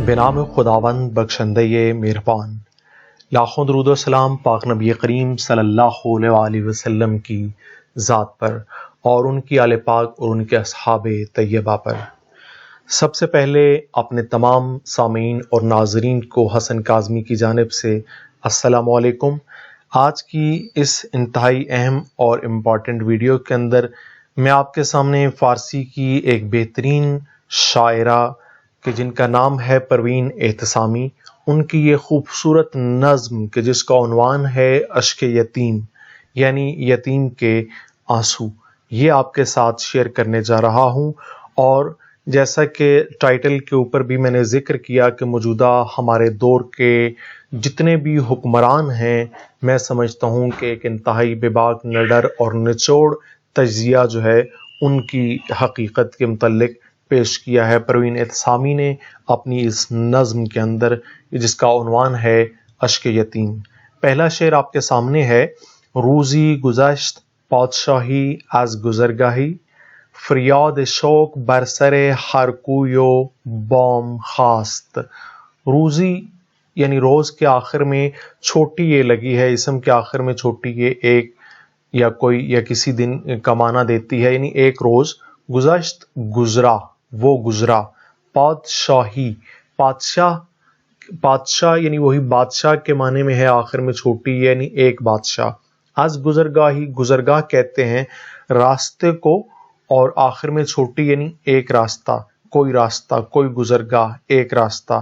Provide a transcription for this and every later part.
بنام خداوند بخشندہ مہربان، لاکھوں درود و سلام پاک نبی کریم صلی اللہ علیہ وآلہ وسلم کی ذات پر اور ان کی آل پاک اور ان کے اصحاب طیبہ پر۔ سب سے پہلے اپنے تمام سامعین اور ناظرین کو حسن کاظمی کی جانب سے السلام علیکم۔ آج کی اس انتہائی اہم اور امپورٹنٹ ویڈیو کے اندر میں آپ کے سامنے فارسی کی ایک بہترین شاعرہ کہ جن کا نام ہے پروین احتسامی، ان کی یہ خوبصورت نظم کہ جس کا عنوان ہے اشک یتیم، یعنی یتیم کے آنسو، یہ آپ کے ساتھ شیئر کرنے جا رہا ہوں۔ اور جیسا کہ ٹائٹل کے اوپر بھی میں نے ذکر کیا کہ موجودہ ہمارے دور کے جتنے بھی حکمران ہیں، میں سمجھتا ہوں کہ ایک انتہائی بے باک، نڈر اور نچوڑ تجزیہ جو ہے ان کی حقیقت کے متعلق پیش کیا ہے پروین احتسامی نے اپنی اس نظم کے اندر، جس کا عنوان ہے اشک یتیم۔ پہلا شعر آپ کے سامنے ہے: روزی گذشت پادشاہی از گزرگاہی، فریاد شوق بر سر ہر کوی و بام خاست۔ روزی یعنی روز کے آخر میں چھوٹی یہ لگی ہے، اسم کے آخر میں چھوٹی یہ ایک یا کوئی یا کسی دن کا معنی دیتی ہے، یعنی ایک روز، گذشت گزرا، وہ گزرا، پادشاہی، بادشاہ یعنی وہی بادشاہ کے معنی میں ہے، آخر میں چھوٹی یعنی ایک بادشاہ۔ از گزرگاہی، گزرگاہ کہتے ہیں راستے کو، اور آخر میں چھوٹی یعنی ایک راستہ، کوئی گزرگاہ، ایک راستہ۔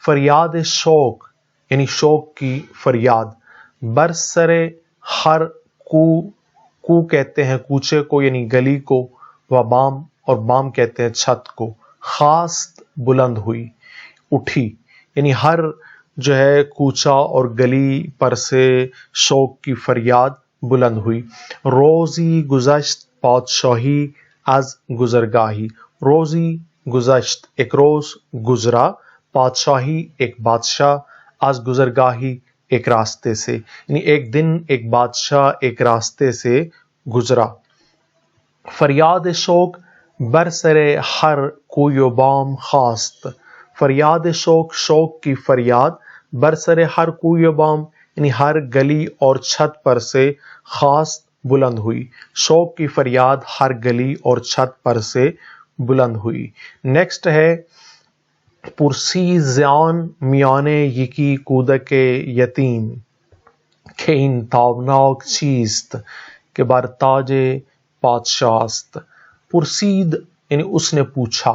فریاد شوق یعنی شوق کی فریاد، برسر ہر کو کہتے ہیں کوچے کو یعنی گلی کو، و بام اور بام کہتے ہیں چھت کو، خاست بلند ہوئی، اٹھی، یعنی ہر جو ہے کوچہ اور گلی پر سے شوق کی فریاد بلند ہوئی۔ روزی گذشت پادشاہی از گزرگاہی، روزی گذشت ایک روز گزرا، پادشاہی ایک بادشاہ، از گزرگاہی ایک راستے سے، یعنی ایک دن ایک بادشاہ ایک راستے سے گزرا۔ فریاد شوق برسر ہر کوی و بام خاست، فریاد شوق، شوق کی فریاد، برسر ہر کوی و بام یعنی ہر گلی اور چھت پر سے، خاست بلند ہوئی، شوق کی فریاد ہر گلی اور چھت پر سے بلند ہوئی۔ نیکسٹ ہے: پرسی زیان میانے یکی کودک یتیم، کہ این تابناک چیست کہ بر تاج پادشاہ است۔ پرسید یعنی اس نے پوچھا،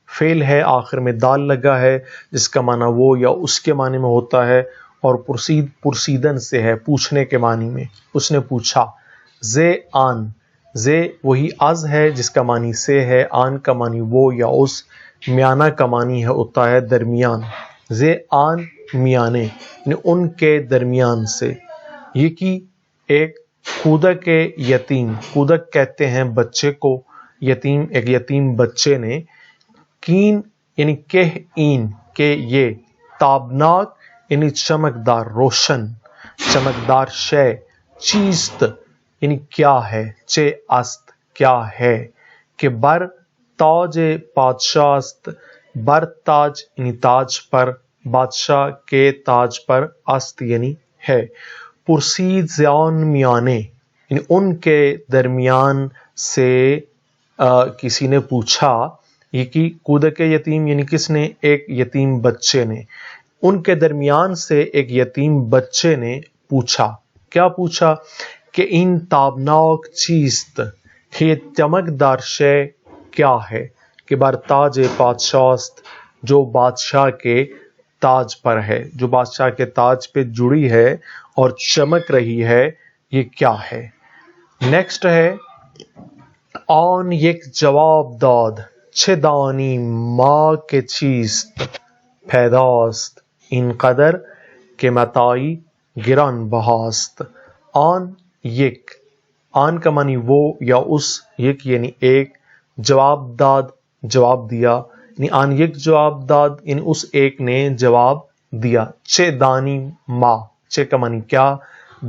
فعل ہے آخر میں دال لگا ہے جس کا معنی وہ یا اس کے معنی میں ہوتا ہے، اور پرسید پرسیدن سے ہے، پوچھنے کے معنی میں، اس نے پوچھا۔ زے آن، زے وہی از ہے جس کا معنی سے ہے، آن کا معنی وہ یا اس، میانہ کا معنی ہوتا ہے درمیان، زے آن میانے یعنی ان کے درمیان سے، یکی ایک، کودک یتیم، کودک کہتے ہیں بچے کو، یتیم ایک یتیم بچے نے، کین یعنی کہ این کہ یہ، تابناک یعنی چمکدار، روشن، چمکدار شے، چیست یعنی کیا ہے، چے است کیا ہے، کہ بر تاج پادشاہ است، بر تاج یعنی تاج پر، بادشاہ کے تاج پر، است یعنی ہے۔ پرسید زیان میانے یعنی ان کے درمیان سے کسی نے پوچھا، یہ کی کودک یتیم یعنی کس نے، ایک یتیم بچے نے، ان کے درمیان سے ایک یتیم بچے نے پوچھا، کیا پوچھا؟ کہ این تابناک چیست، یہ چمکدار شے کیا ہے، کہ بر تاج پادشاہ است، جو بادشاہ کے تاج پر ہے، جو بادشاہ کے تاج پہ جڑی ہے اور چمک رہی ہے، یہ کیا ہے۔ نیکسٹ ہے: آن یک جواب داد چه دانی ما که چیست، پیداست این قدر که متاعی گران بہاست۔ آن یک، آن کا معنی وہ یا اس، یک یعنی ایک، جواب داد جواب دیا، یعنی آن یک جواب داد یعنی اس ایک نے جواب دیا۔ چه دانی ما، چه کا معنی کیا،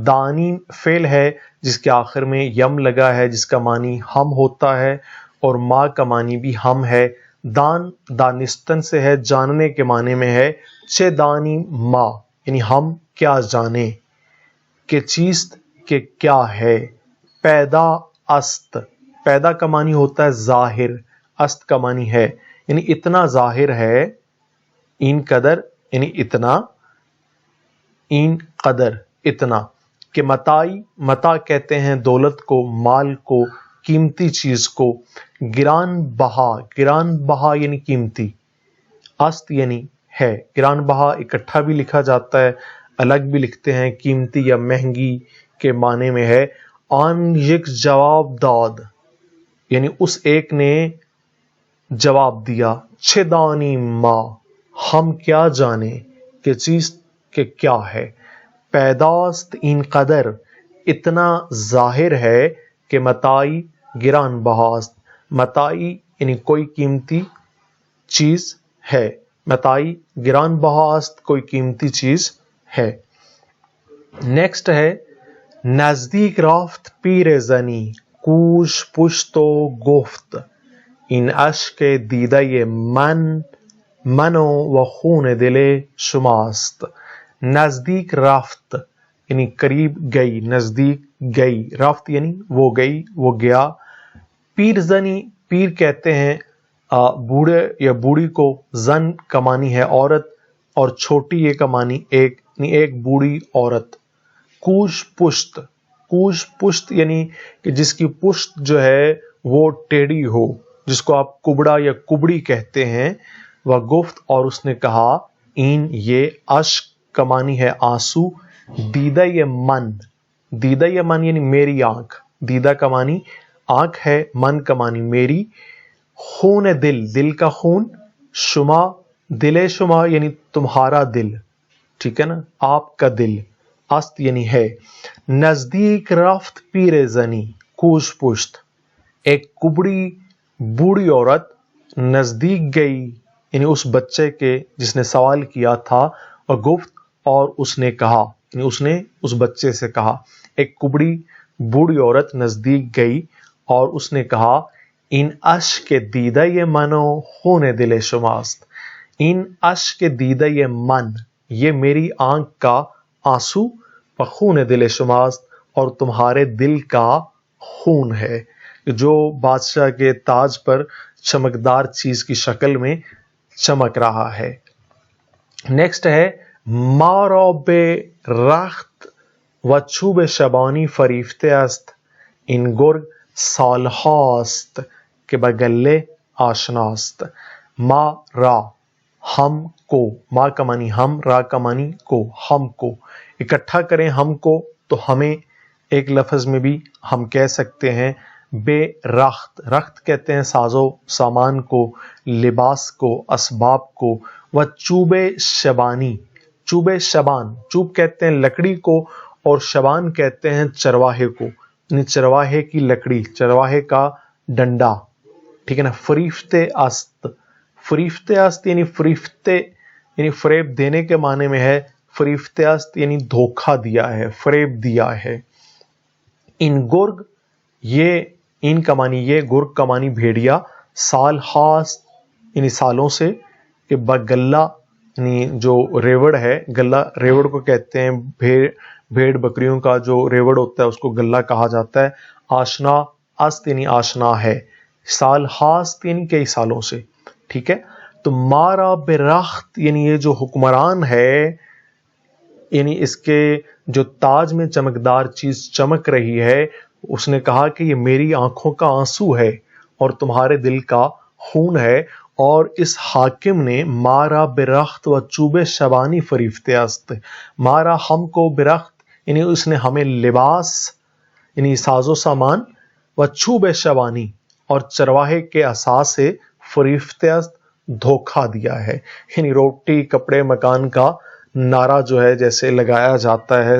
دانی فعل ہے جس کے آخر میں یم لگا ہے جس کا معنی ہم ہوتا ہے، اور ما کا معنی بھی ہم ہے، دان دانستن سے ہے، جاننے کے معنی میں ہے. چه دانیم ما یعنی ہم کیا جانیں. کہ چیز کہ کیا ہے. پیدا است، پیدا کا معنی ہوتا ہے ظاہر، است کا معنی ہے یعنی اتنا ظاہر ہے. این قدر یعنی اتنا، این قدر اتنا. کہ متائی، متا کہتے ہیں دولت کو، مال کو، قیمتی چیز کو. گران بہا، گران بہا یعنی قیمتی. است یعنی ہے. گران بہا اکٹھا بھی لکھا جاتا ہے، الگ بھی لکھتے ہیں. قیمتی یا مہنگی کے معنی میں ہے. آن یک جواب داد یعنی اس ایک نے جواب دیا. چه دانیم ما ہم کیا جانیں. کہ چیز کہ کیا ہے. پیداست این قدر اتنا ظاہر ہے. کہ متائی گران بہاست، متائی یعنی کوئی قیمتی چیز ہے. متائی گران بہاست کوئی قیمتی چیز ہے. نیکسٹ ہے نزدیک رافت پیر زنی کوش پشت و گفت این اشک دیده من و خون دل شماست. نزدیک رفت یعنی قریب گئی، نزدیک گئی. رفت یعنی وہ گئی، وہ گیا. پیر زنی، پیر کہتے ہیں بوڑھے یا بوڑھی کو. زن کا معنی ہے عورت، اور چھوٹی یہ کا معنی ایک، یعنی ایک بوڑھی عورت. کوش پشت، کوش پشت یعنی کہ جس کی پشت جو ہے وہ ٹیڑھی ہو، جس کو آپ کبڑا یا کبڑی کہتے ہیں. وہ گفت اور اس نے کہا. این یہ اشک کا معنی ہے آنسو. دیدہ یہ من، دیدہ یہ من یعنی میری آنکھ. دیدہ کا معنی آنکھ ہے، من کا معنی میری. خون دل، دل کا خون. شما، دل شما یعنی تمہارا دل، ٹھیک ہے نا، آپ کا دل. است یعنی ہے. نزدیک رفت پیر زنی کوش پشت، ایک کبڑی بوڑھی عورت نزدیک گئی یعنی اس بچے کے جس نے سوال کیا تھا. اور گفت اور اس نے کہا، یعنی اس نے اس بچے سے کہا. ایک کبڑی بوڑھی عورت نزدیک گئی اور اس نے کہا. این اشک دیدہ یہ منو خون دل شماست. این اشک دیدہ یہ من، یہ میری آنکھ کا آنسو. و خون دل شماست اور تمہارے دل کا خون ہے، جو بادشاہ کے تاج پر چمکدار چیز کی شکل میں چمک رہا ہے. نیکسٹ ہے مارا بے رخت و چوب شبانی فریفته است این گرگ سالهاست کہ بگلے آشناست. ما را ہم کو، ما کا معنی ہم، را کا معنی کو، ہم کو. اکٹھا کریں ہم کو تو ہمیں ایک لفظ میں بھی ہم کہہ سکتے ہیں. بے رخت، رخت کہتے ہیں ساز و سامان کو، لباس کو، اسباب کو. و چوب شبانی، چوب شبان، چوب کہتے ہیں لکڑی کو اور شبان کہتے ہیں چرواہے کو، یعنی چرواہے کی لکڑی، چرواہے کا ڈنڈا، ٹھیک ہے نا. فریفتے است، فریفتے است یعنی فریفتے یعنی فریب دینے کے معنی میں ہے. فریفتے است یعنی دھوکہ دیا ہے، فریب دیا ہے. ان گرگ، یہ ان کا معنی یہ، گرگ کا معنی بھیڑیا. سال ہاست یعنی سالوں سے. کہ بگلہ یعنی جو ریوڑ ہے، گلہ ریوڑ کو کہتے ہیں. بھیڑ بکریوں کا جو ریوڑ ہوتا ہے اس کو گلہ کہا جاتا ہے. آشنا است یعنی آشنا ہے. سال ہاست یعنی کئی سالوں سے، ٹھیک ہے. تو مارا برخت یعنی یہ جو حکمران ہے، یعنی اس کے جو تاج میں چمکدار چیز چمک رہی ہے، اس نے کہا کہ یہ میری آنکھوں کا آنسو ہے اور تمہارے دل کا خون ہے. اور اس حاکم نے مارا برخت و چوب شبانی فریفتے است، مارا ہم کو برخت یعنی اس نے ہمیں لباس یعنی ساز و سامان، و چوب شبانی اور چرواہے کے عصا سے، فریفتے است دھوکہ دیا ہے. یعنی روٹی کپڑے مکان کا نعرہ جو ہے جیسے لگایا جاتا ہے،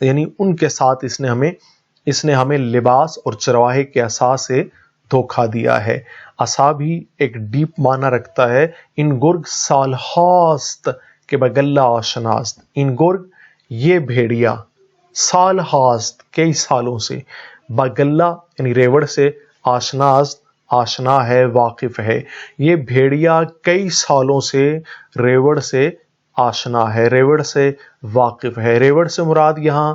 یعنی ان کے ساتھ اس نے ہمیں لباس اور چرواہے کے عصا سے دھوکہ دیا ہے. عصا بھی ایک ڈیپ معنی رکھتا ہے. ان گرگ سال ہاست کہ بگلہ آشناست. ان گرگ یہ بھیڑیا، سال ہاست کئی سالوں سے، بگلہ یعنی ریوڑ سے، آشناست آشنا ہے واقف ہے. یہ بھیڑیا کئی سالوں سے ریوڑ سے آشنا ہے, ریوڑ سے واقف ہے. ریوڑ سے مراد یہاں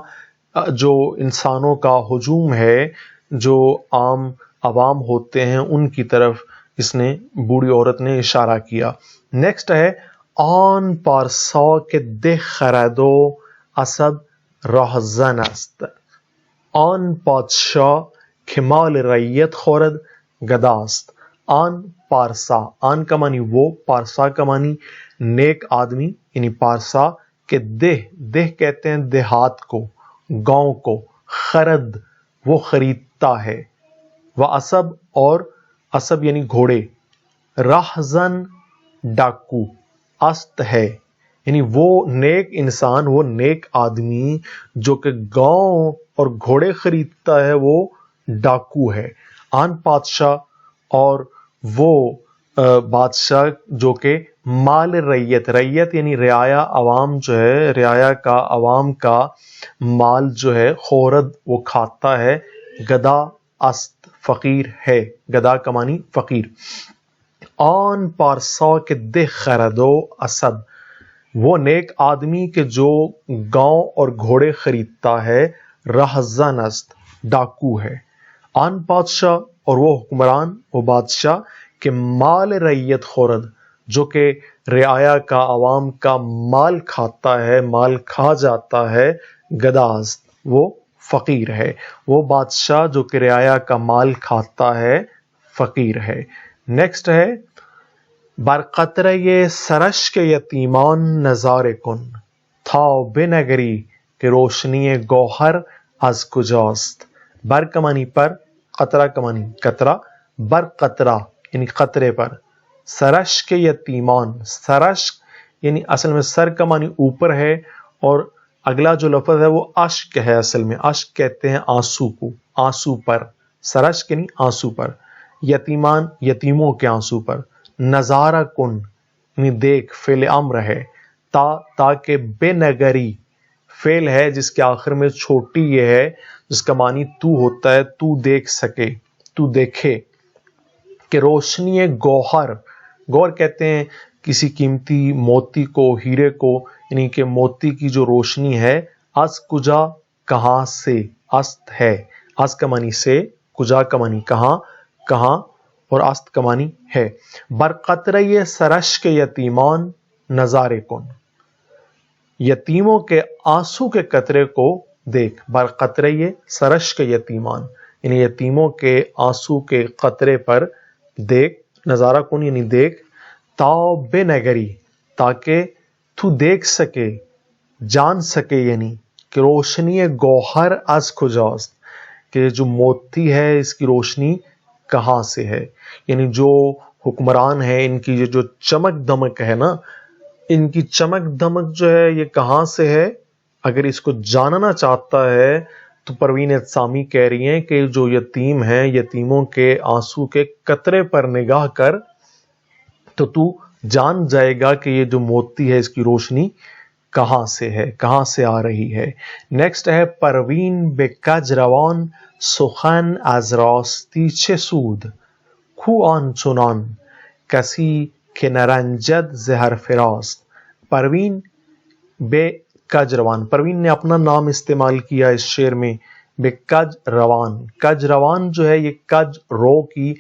جو انسانوں کا ہجوم ہے, جو عام عوام ہوتے ہیں ان کی طرف اس نے بوڑھی عورت نے اشارہ کیا. نیکسٹ ہے آن پارسا کے ده خرد و اسب راهزن است. آن پادشاه که مال رعیت خورد گداست. آن پارسا, آن کا معنی وہ, پارسا کا معنی نیک آدمی یعنی پارسا, کہ دہ کہتے ہیں دیہات کو, گاؤں کو, خرد وہ خریدتا ہے, وہ اسب اور اسب یعنی گھوڑے, راہزن ڈاکو, است ہے یعنی وہ نیک انسان, وہ نیک آدمی جو کہ گاؤں اور گھوڑے خریدتا ہے وہ ڈاکو ہے. آن پادشاہ, اور وہ بادشاہ جو کہ مال ریت, ریت یعنی رعایا عوام جو ہے, رعایا کا عوام کا مال جو ہے, خورد وہ کھاتا ہے, گدا است فقیر ہے, گدا کا معنی فقیر. آن پارسا کے ده خرد و اسب, وہ نیک آدمی کے جو گاؤں اور گھوڑے خریدتا ہے, راہزن است ڈاکو ہے. آن بادشاہ, اور وہ حکمران, وہ بادشاہ کہ مال ریت خورد, جو کہ رعایا کا عوام کا مال کھاتا ہے, مال کھا جاتا ہے, گداست وہ فقیر ہے. وہ بادشاہ جو کہ رعایا کا مال کھاتا ہے فقیر ہے. نیکسٹ ہے بر قطره سرش کے یتیمان نظارے کن تا بنگری کہ روشنی گوہر از کجاست. بر کا معنی پر, قطرہ کا معنی قطرہ, بر قطرہ یعنی قطرے پر, سرش کے یتیمان, سرش یعنی اصل میں سر کا معنی اوپر ہے, اور اگلا جو لفظ ہے وہ اشک ہے. اصل میں اشک کہتے ہیں آنسو کو, آنسو پر, سرش یعنی آنسو پر, یتیمان یتیموں کے آنسو پر. نظارہ کن یعنی دیکھ, فعل امر ہے. تاکہ بے نگری فعل ہے جس کے آخر میں چھوٹی یہ ہے, جس کا معنی تو ہوتا ہے, تو دیکھ سکے, تو دیکھے. کہ روشنی گوہر, گوہر کہتے ہیں کسی قیمتی موتی کو, ہیرے کو, یعنی کہ موتی کی جو روشنی ہے, از کجا کہاں سے, است ہے, از کا معنی سے, کجا کا معنی کہاں, کہاں, اور است کا معنی ہے. بر قطرہ سرش کے یتیمان نظارے کن, یتیموں کے آنسو کے قطرے کو دیکھ. بر قطرہ سرش کے یتیمان یعنی یتیموں کے آنسو کے قطرے پر دیکھ, نظارہ کن یعنی دیکھ. تا بے نگری تاکہ تو دیکھ سکے, جان سکے, یعنی کہ روشنی گوہر از کجاست, کہ جو موتی ہے اس کی روشنی کہاں سے ہے. یعنی جو حکمران ہے ان کی جو چمک دمک ہے نا, ان کی چمک دمک جو ہے یہ کہاں سے ہے, اگر اس کو جاننا چاہتا ہے تو پروین اعتصامی کہہ رہی ہیں کہ جو یتیم ہیں, یتیموں کے آنسو کے قطرے پر نگاہ کر تو جان جائے گا کہ یہ جو موتی ہے اس کی روشنی کہاں سے ہے, کہاں سے آ رہی ہے. نیکسٹ ہے پروین بے کج روان سخن از راستی چه سود کو آن چنان کسی که نرنجد ز حرف راست. پروین بے کج روان, پروین نے اپنا نام استعمال کیا اس شعر میں. بے کج روان, کج روان جو ہے یہ کج رو کی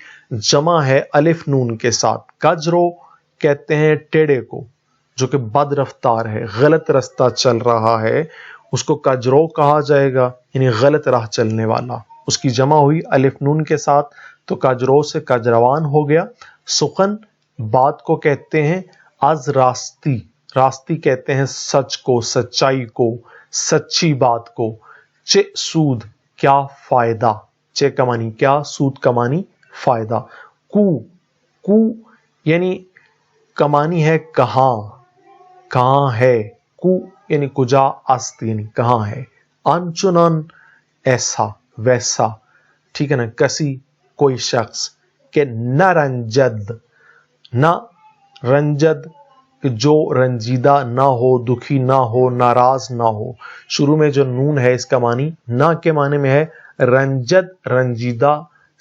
جمع ہے الف نون کے ساتھ. کج رو کہتے ہیں ٹیڑے کو جو کہ بد رفتار ہے, غلط رستہ چل رہا ہے, اس کو کجرو کہا جائے گا, یعنی غلط راہ چلنے والا. اس کی جمع ہوئی الف نون کے ساتھ تو کجرو سے کجروان ہو گیا. سخن بات کو کہتے ہیں, از راستی, راستی کہتے ہیں سچ کو, سچائی کو, سچی بات کو. چے سود کیا فائدہ, چے کا معنی کیا, سود کا معنی فائدہ. کو یعنی کمانی ہے کہاں, کہاں ہے. کو یعنی کجا, است یعنی کہاں ہے. انچنان ایسا ویسا, ٹھیک ہے نا, کسی کوئی شخص. کہ نہ رنجد, نہ رنجد کہ جو رنجیدہ نہ ہو, دکھی نہ ہو, ناراض نہ ہو. شروع میں جو نون ہے اس کا معنی نہ کے معنی میں ہے, رنجد رنجیدہ,